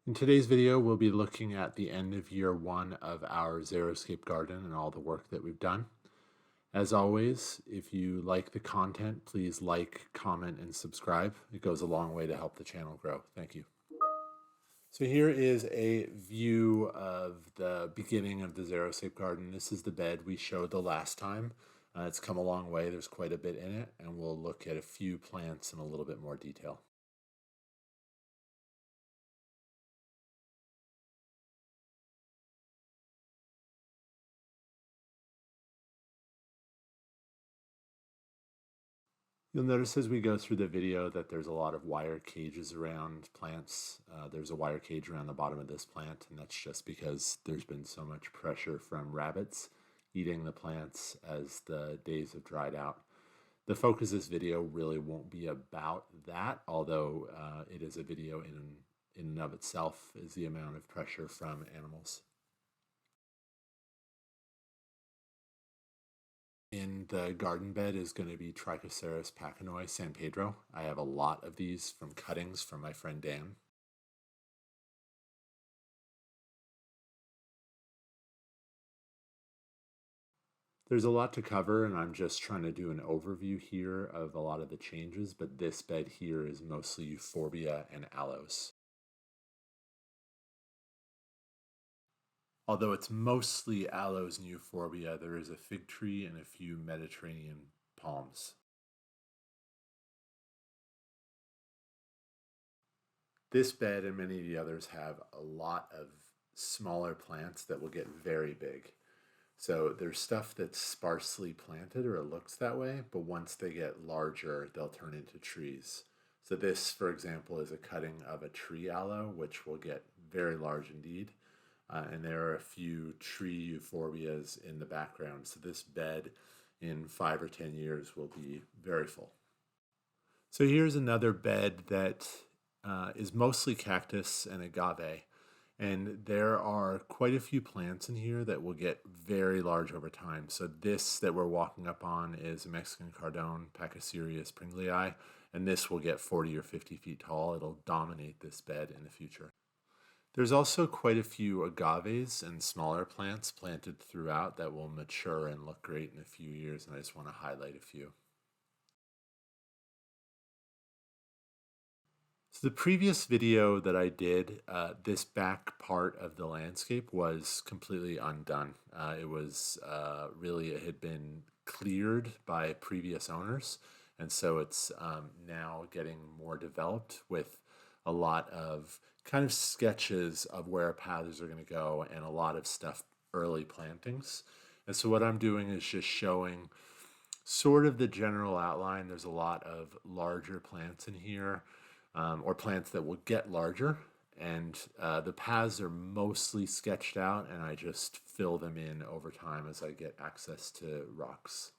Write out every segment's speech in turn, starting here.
In today's video, we'll be looking at the end of year one of our Xeriscape garden and all the work that we've done. As always, if you like the content, please like, comment, and subscribe. It goes a long way to help the channel grow. Thank you. So here is a view of the beginning of the Xeriscape garden. This is the bed we showed the last time. It's come a long way. There's quite a bit in it, and we'll look at a few plants in a little bit more detail. You'll notice as we go through the video that there's a lot of wire cages around plants. There's a wire cage around the bottom of this plant, and that's just because there's been so much pressure from rabbits eating the plants as the days have dried out. The focus of this video really won't be about that, although it is a video in and of itself, is the amount of pressure from animals. In the garden bed is going to be Trichoceros pachanoi San Pedro. I have a lot of these from cuttings from my friend Dan. There's a lot to cover, and I'm just trying to do an overview here of a lot of the changes, but this bed here is mostly euphorbia and aloes. Although it's mostly aloes and euphorbia, there is a fig tree and a few Mediterranean palms. This bed and many of the others have a lot of smaller plants that will get very big. So there's stuff that's sparsely planted, or it looks that way, but once they get larger, they'll turn into trees. So this, for example, is a cutting of a tree aloe, which will get very large indeed. And there are a few tree euphorbias in the background. So this bed in 5 or 10 years will be very full. So here's another bed that is mostly cactus and agave. And there are quite a few plants in here that will get very large over time. So this that we're walking up on is a Mexican cardone, Pachycereus pringlei, and this will get 40 or 50 feet tall. It'll dominate this bed in the future. There's also quite a few agaves and smaller plants planted throughout that will mature and look great in a few years, and I just want to highlight a few. So the previous video that I did, this back part of the landscape was completely undone. It was really, it had been cleared by previous owners, and so it's now getting more developed with a lot of kind of sketches of where paths are going to go and a lot of stuff, early plantings. And so what I'm doing is just showing sort of the general outline. There's a lot of larger plants in here, or plants that will get larger, and the paths are mostly sketched out, and I just fill them in over time as I get access to rocks.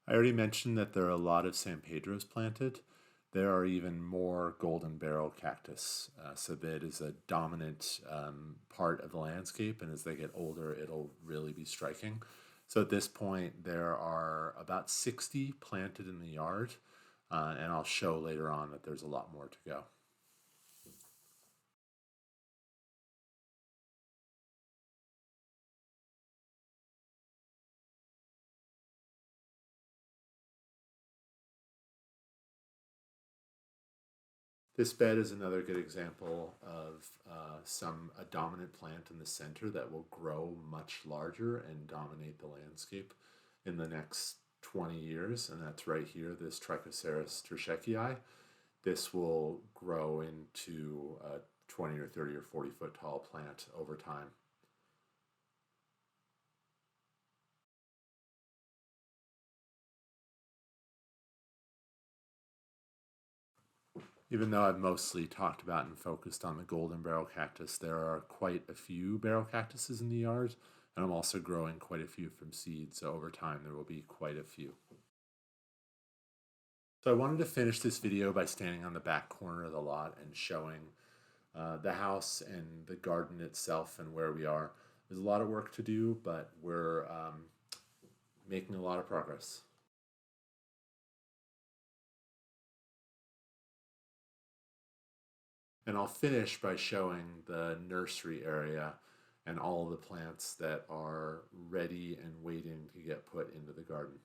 I already mentioned that there are a lot of San Pedros planted. There are even more golden barrel cactus. So that is a dominant part of the landscape, and as they get older, it'll really be striking. So at this point, there are about 60 planted in the yard, and I'll show later on that there's a lot more to go. This bed is another good example of a dominant plant in the center that will grow much larger and dominate the landscape in the next 20 years, and that's right here, this Trichoceros terscheckii. This will grow into a 20 or 30 or 40 foot tall plant over time. Even though I've mostly talked about and focused on the golden barrel cactus, there are quite a few barrel cactuses in the yard, and I'm also growing quite a few from seed, so over time there will be quite a few. So I wanted to finish this video by standing on the back corner of the lot and showing The house and the garden itself and where we are, there's a lot of work to do, but we're making a lot of progress. And I'll finish by showing the nursery area and all the plants that are ready and waiting to get put into the garden.